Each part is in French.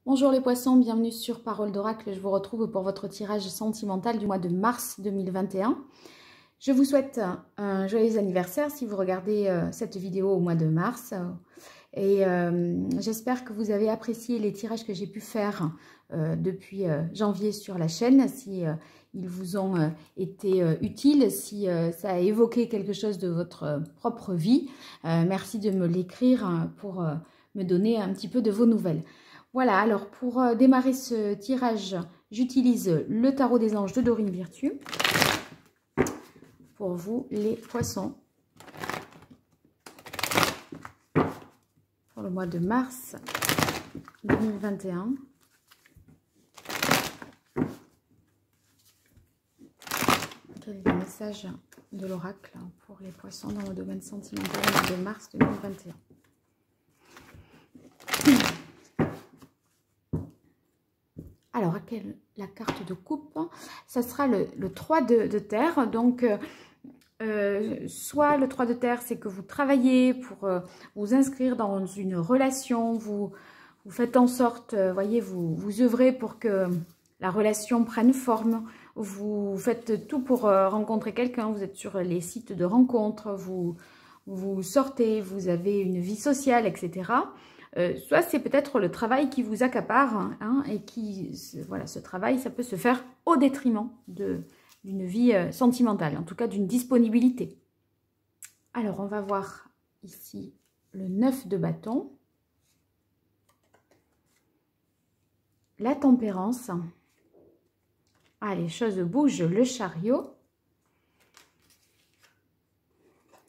Bonjour les poissons, bienvenue sur Parole d'Oracle. Je vous retrouve pour votre tirage sentimental du mois de mars 2021. Je vous souhaite un joyeux anniversaire si vous regardez cette vidéo au mois de mars. Et j'espère que vous avez apprécié les tirages que j'ai pu faire depuis janvier sur la chaîne. Si ils vous ont été utiles, si ça a évoqué quelque chose de votre propre vie, merci de me l'écrire pour me donner un petit peu de vos nouvelles. Voilà, alors pour démarrer ce tirage, j'utilise le tarot des anges de Dorine Virtue. Pour vous, les poissons. Pour le mois de mars 2021. Quel est le message de l'oracle pour les poissons dans le domaine sentimental au mois de mars 2021? Alors, la carte de coupe, ça sera le 3 de terre. Donc, soit le 3 de terre, c'est que vous travaillez pour vous inscrire dans une relation, vous faites en sorte, voyez, vous œuvrez pour que la relation prenne forme, vous faites tout pour rencontrer quelqu'un, vous êtes sur les sites de rencontres, vous sortez, vous avez une vie sociale, etc. Soit c'est peut-être le travail qui vous accapare, hein, et qui, voilà, ce travail, ça peut se faire au détriment d'une vie sentimentale, en tout cas d'une disponibilité. Alors, on va voir ici le 9 de bâton, la tempérance, les choses bougent, le chariot,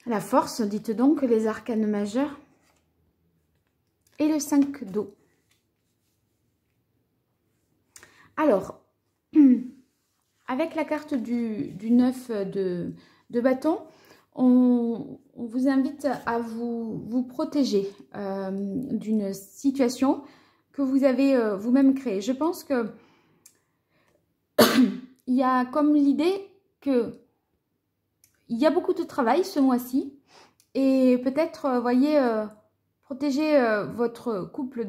la force, dites donc les arcanes majeurs, et le 5 d'eau. Alors, avec la carte du 9 de bâton, on vous invite à vous protéger d'une situation que vous avez vous-même créée. Je pense que il y a comme l'idée que il y a beaucoup de travail ce mois-ci et peut-être, voyez, protéger votre couple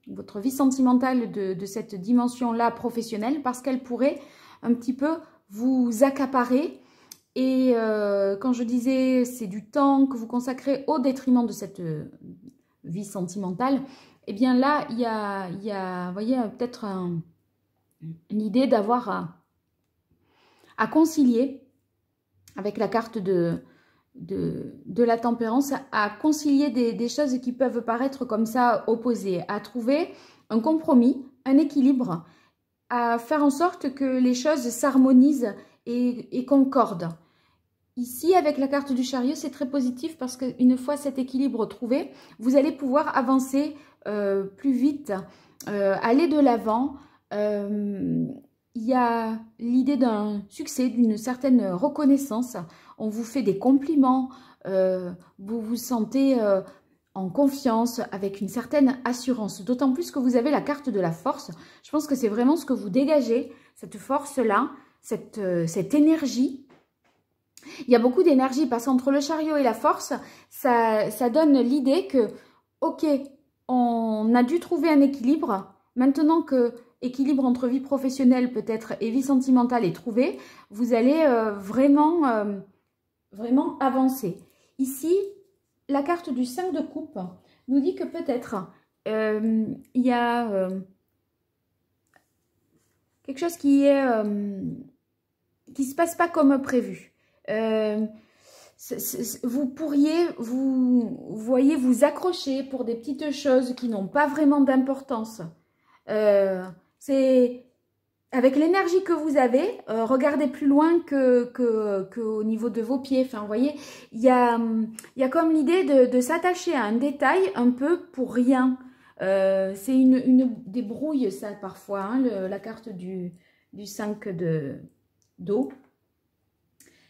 votre vie sentimentale de cette dimension-là professionnelle, parce qu'elle pourrait un petit peu vous accaparer. Et quand je disais c'est du temps que vous consacrez au détriment de cette vie sentimentale, eh bien là, il y a voyez, peut-être une idée d'avoir à concilier avec la carte de la tempérance, à concilier des choses qui peuvent paraître comme ça opposées, à trouver un compromis, un équilibre, à faire en sorte que les choses s'harmonisent et concordent. Ici, avec la carte du chariot, c'est très positif parce qu'une fois cet équilibre trouvé, vous allez pouvoir avancer plus vite, aller de l'avant. Il y a l'idée d'un succès, d'une certaine reconnaissance. On vous fait des compliments, vous vous sentez en confiance, avec une certaine assurance. D'autant plus que vous avez la carte de la force. Je pense que c'est vraiment ce que vous dégagez, cette force-là, cette énergie. Il y a beaucoup d'énergie parce qu'entre le chariot et la force, ça donne l'idée que, ok, on a dû trouver un équilibre. Maintenant que équilibre entre vie professionnelle peut-être et vie sentimentale est trouvé, vous allez vraiment avancer. Ici, la carte du 5 de coupe nous dit que peut-être il y a quelque chose qui se passe pas comme prévu. Vous pourriez, voyez, vous accrocher pour des petites choses qui n'ont pas vraiment d'importance. C'est avec l'énergie que vous avez, regardez plus loin qu'au niveau de vos pieds. Enfin, vous voyez, il y a comme l'idée de s'attacher à un détail un peu pour rien. C'est une débrouille, ça, parfois, hein, la carte du 5 d'eau.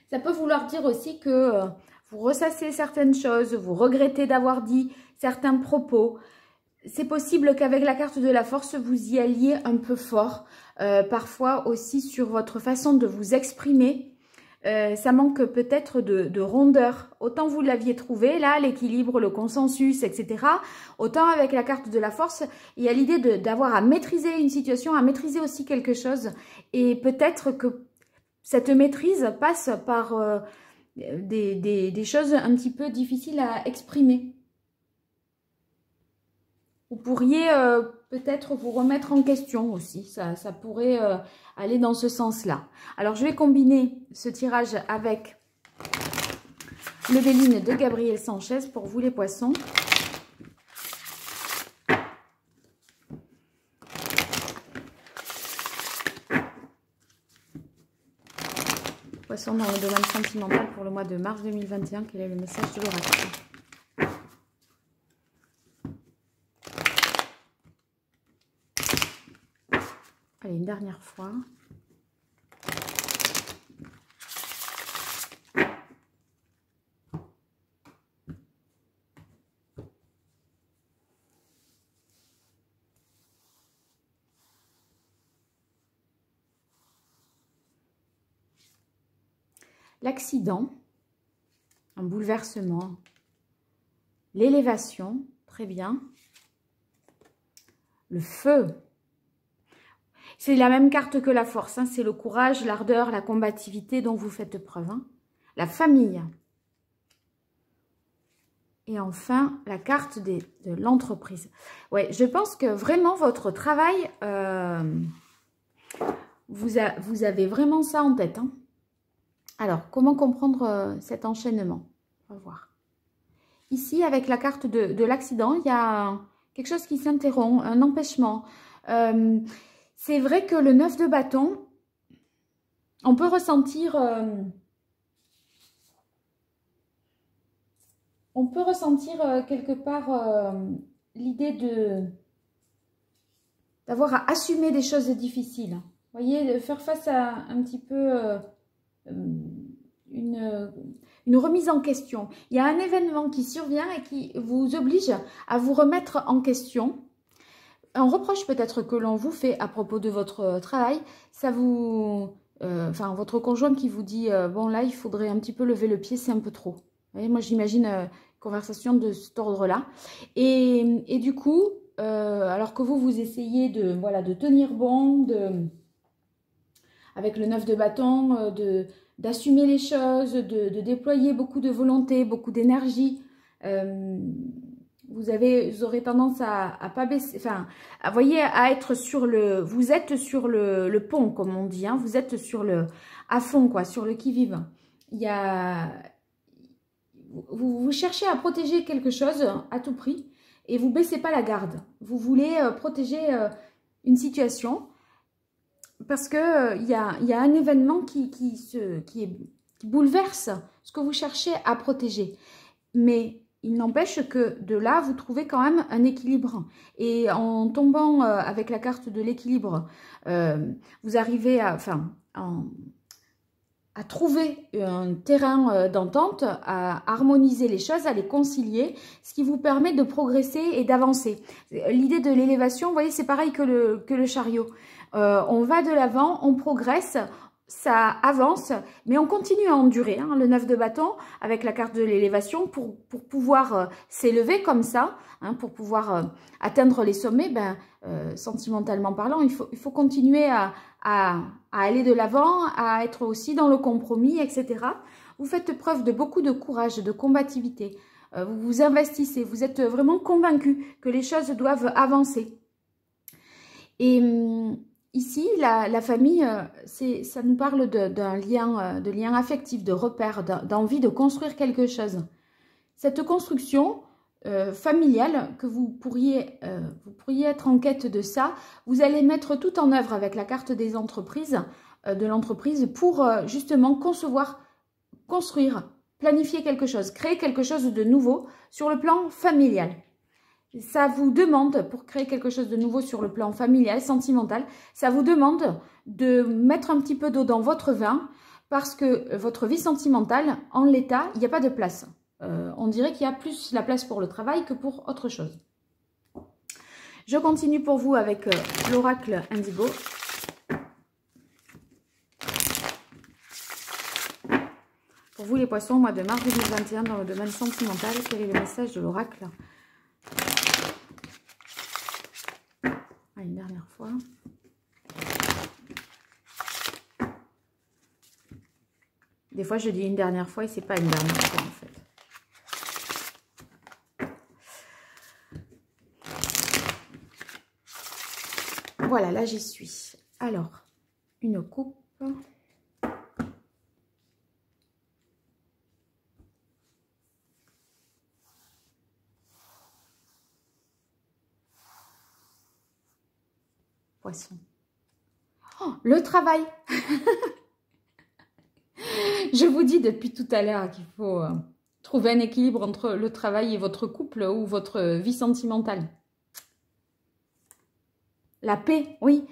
Ça peut vouloir dire aussi que vous ressassez certaines choses, vous regrettez d'avoir dit certains propos. C'est possible qu'avec la carte de la force, vous y alliez un peu fort. Parfois aussi sur votre façon de vous exprimer. ça manque peut-être de rondeur. Autant vous l'aviez trouvé, là, l'équilibre, le consensus, etc. Autant avec la carte de la force, il y a l'idée d'avoir à maîtriser une situation, à maîtriser aussi quelque chose. Et peut-être que cette maîtrise passe par des choses un petit peu difficiles à exprimer. Vous pourriez peut-être vous remettre en question aussi. Ça pourrait aller dans ce sens-là. Alors, je vais combiner ce tirage avec le Béline de Gabriel Sanchez pour vous les poissons. Poissons dans le domaine sentimental pour le mois de mars 2021. Quel est le message de l'oracle ? Allez, une dernière fois. L'accident, un bouleversement, l'élévation, très bien. Le feu. C'est la même carte que la force, hein. C'est le courage, l'ardeur, la combativité dont vous faites preuve. Hein. La famille. Et enfin, la carte de l'entreprise. Ouais, je pense que vraiment votre travail, vous avez vraiment ça en tête. Hein. Alors, comment comprendre cet enchaînement? On va voir. Ici, avec la carte de l'accident, il y a quelque chose qui s'interrompt, un empêchement. C'est vrai que le 9 de bâton, on peut ressentir, quelque part l'idée d'avoir à assumer des choses difficiles. Vous voyez, de faire face à un petit peu une remise en question. Il y a un événement qui survient et qui vous oblige à vous remettre en question. Un reproche peut-être que l'on vous fait à propos de votre travail, ça vous... enfin, votre conjoint qui vous dit bon là, il faudrait un petit peu lever le pied, c'est un peu trop. Vous voyez, moi, j'imagine une conversation de cet ordre-là. Et du coup, alors que vous essayez de tenir bon, avec le 9 de bâton, d'assumer les choses, de déployer beaucoup de volonté, beaucoup d'énergie. Vous aurez tendance à pas baisser, enfin, voyez, à être sur vous êtes sur le pont, comme on dit, hein, vous êtes à fond, quoi, sur le qui-vive. Vous cherchez à protéger quelque chose à tout prix et vous baissez pas la garde. Vous voulez protéger une situation. Parce que il y a un événement qui bouleverse ce que vous cherchez à protéger. Mais il n'empêche que de là, vous trouvez quand même un équilibre. Et en tombant avec la carte de l'équilibre, vous arrivez à trouver un terrain d'entente, à harmoniser les choses, à les concilier, ce qui vous permet de progresser et d'avancer. L'idée de l'élévation, vous voyez, c'est pareil que le chariot. On va de l'avant, on progresse, ça avance, mais on continue à endurer. Hein, le 9 de bâton avec la carte de l'élévation pour pouvoir s'élever comme ça, hein, pour pouvoir atteindre les sommets, sentimentalement parlant, il faut continuer à aller de l'avant, à être aussi dans le compromis, etc. Vous faites preuve de beaucoup de courage, de combativité. Vous vous investissez, vous êtes vraiment convaincu que les choses doivent avancer. Et ici, la famille, ça nous parle d'un lien, de lien affectif, de repère, d'envie de construire quelque chose. Cette construction familiale, que vous pourriez être en quête de ça, vous allez mettre tout en œuvre avec la carte des entreprises, de l'entreprise, pour justement concevoir, construire, planifier quelque chose, créer quelque chose de nouveau sur le plan familial. Ça vous demande, pour créer quelque chose de nouveau sur le plan familial, sentimental, ça vous demande de mettre un petit peu d'eau dans votre vin parce que votre vie sentimentale, en l'état, il n'y a pas de place. On dirait qu'il y a plus la place pour le travail que pour autre chose. Je continue pour vous avec l'oracle Indigo. Pour vous les poissons, au mois de mars 2021, dans le domaine sentimental, quel est le message de l'oracle? Une dernière fois. Des fois, je dis une dernière fois et c'est pas une dernière fois en fait. Voilà, là j'y suis. Alors, une coupe. Poisson. Oh, le travail. Je vous dis depuis tout à l'heure qu'il faut trouver un équilibre entre le travail et votre couple ou votre vie sentimentale. La paix, oui.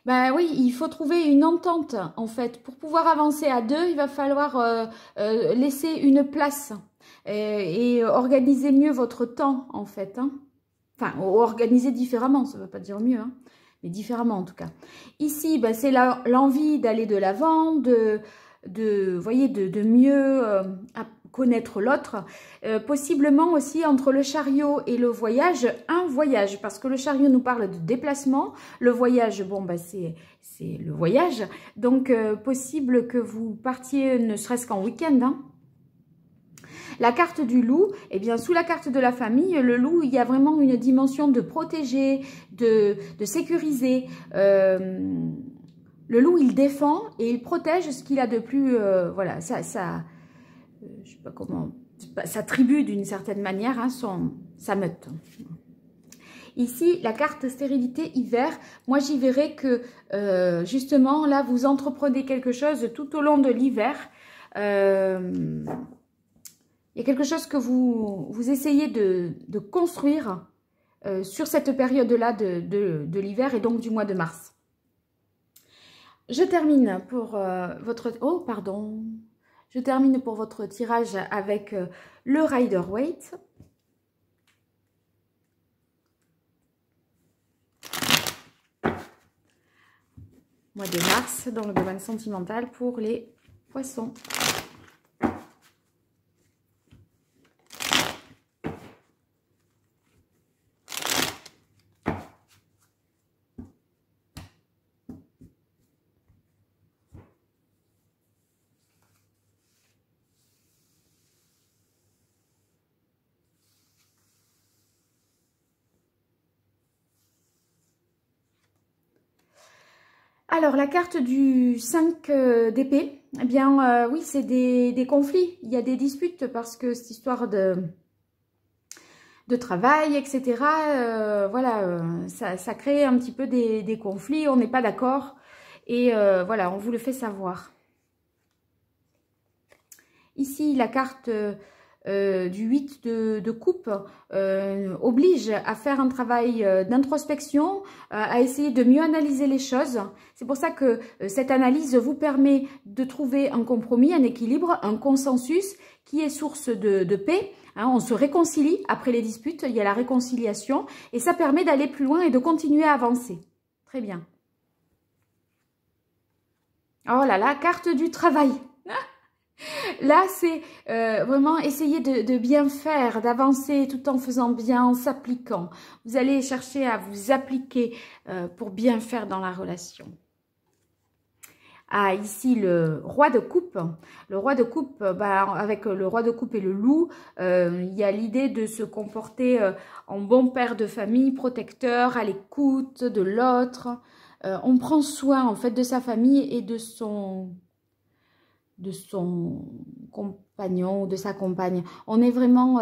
Ben oui, il faut trouver une entente en fait. Pour pouvoir avancer à deux, il va falloir laisser une place et organiser mieux votre temps en fait. Hein. Enfin, organiser différemment, ça ne veut pas dire mieux, hein, mais différemment en tout cas. Ici, ben, c'est l'envie d'aller de l'avant, voyez, de mieux connaître l'autre. Possiblement aussi entre le chariot et le voyage, un voyage, parce que le chariot nous parle de déplacement, le voyage, bon, bah, c'est le voyage, donc possible que vous partiez ne serait-ce qu'en week-end, hein. La carte du loup, eh bien, sous la carte de la famille, le loup, il y a vraiment une dimension de protéger, de sécuriser. Le loup, il défend et il protège ce qu'il a de plus, voilà, je sais pas comment, sa tribu d'une certaine manière, hein, sa meute. Ici, la carte stérilité hiver, moi j'y verrais que justement là vous entreprenez quelque chose tout au long de l'hiver. Il y a quelque chose que vous essayez de construire sur cette période-là de l'hiver et donc du mois de mars. Je termine pour votre... Oh, pardon. Je termine pour votre tirage avec le Rider-Waite. Mois de mars, dans le domaine sentimental pour les poissons. Alors, la carte du 5 d'épée, eh bien, oui, c'est des conflits. Il y a des disputes parce que cette histoire de travail, etc., voilà, ça crée un petit peu des conflits. On n'est pas d'accord et voilà, on vous le fait savoir. Ici, la carte... du 8 de coupe oblige à faire un travail d'introspection, à essayer de mieux analyser les choses. C'est pour ça que cette analyse vous permet de trouver un compromis, un équilibre, un consensus qui est source de paix. Hein, on se réconcilie après les disputes, il y a la réconciliation et ça permet d'aller plus loin et de continuer à avancer. Très bien. Oh là là, carte du travail. Là, c'est vraiment essayer de bien faire, d'avancer tout en faisant bien, en s'appliquant. Vous allez chercher à vous appliquer pour bien faire dans la relation. Ah, ici, le roi de coupe. Le roi de coupe, bah, avec le roi de coupe et le loup, il y a l'idée de se comporter en bon père de famille, protecteur, à l'écoute de l'autre. On prend soin, en fait, de sa famille et de son compagnon ou de sa compagne. On est vraiment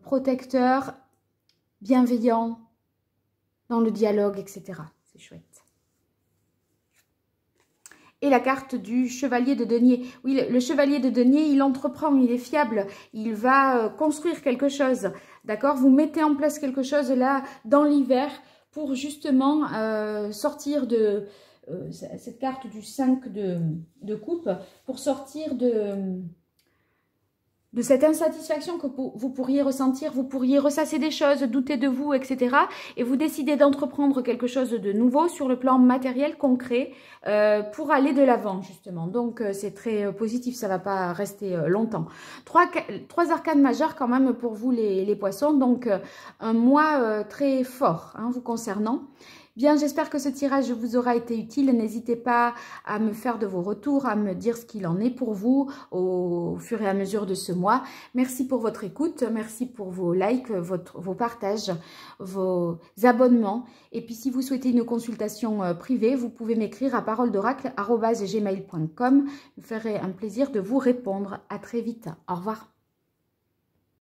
protecteur, bienveillant dans le dialogue, etc. C'est chouette. Et la carte du chevalier de denier. Oui, le chevalier de denier, il entreprend, il est fiable, il va construire quelque chose. D'accord? Vous mettez en place quelque chose là dans l'hiver pour justement sortir de... cette carte du 5 de coupe pour sortir de cette insatisfaction que vous pourriez ressentir, vous pourriez ressasser des choses, douter de vous, etc. Et vous décidez d'entreprendre quelque chose de nouveau sur le plan matériel, concret, pour aller de l'avant, justement. Donc, c'est très positif, ça ne va pas rester longtemps. Trois arcanes majeures quand même pour vous, les poissons. Donc, un mois très fort hein, vous concernant. Bien, j'espère que ce tirage vous aura été utile. N'hésitez pas à me faire de vos retours, à me dire ce qu'il en est pour vous au fur et à mesure de ce mois. Merci pour votre écoute, merci pour vos likes, vos partages, vos abonnements. Et puis, si vous souhaitez une consultation privée, vous pouvez m'écrire à paroledoracle@gmail.com. Je me ferai un plaisir de vous répondre. À très vite. Au revoir.